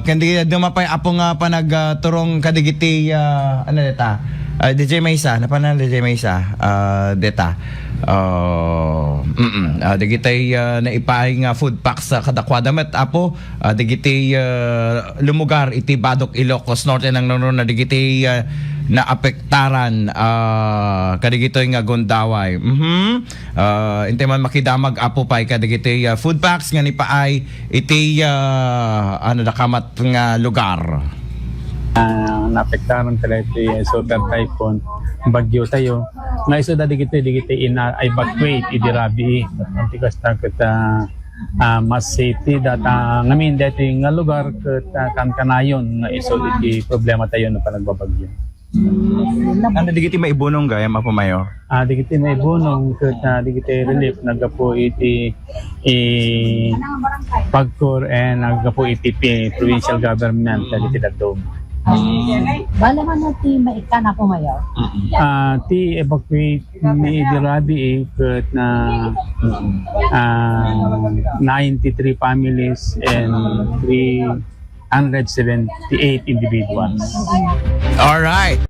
Kandi dumapay apong panagturong kadigiti ano deta. DJ Maysa, napanan DJ Maysa. Deta. Digitay naipay nga food packs sa kadakwada met apo digitay lumugar iti Badok Ilocos Norte nang nono na digitay na apektaran kadigitoy nga Gondaway. Inte man makidamag apo pay kadigitoy food packs nga ni paay iti ano dakamat nga lugar. Naapektaran tala iti super typhoon bagyo tayo nga iso da digiti evacuate iti rabi antikas takot mas safety data ngamin dati nga lugar ket kanayon nga iso iti problema tayo na panagbabagyo. Ano digiti maibunong gayam apo mayo? Digiti maibunong ket digiti relief nagapo iti pagkor and nagapo iti provincial government diti Dagdom. Bala man natin maikan ako mayo. Ti evacuate ni Idirabi ket na 93 families and 378 individuals. All right.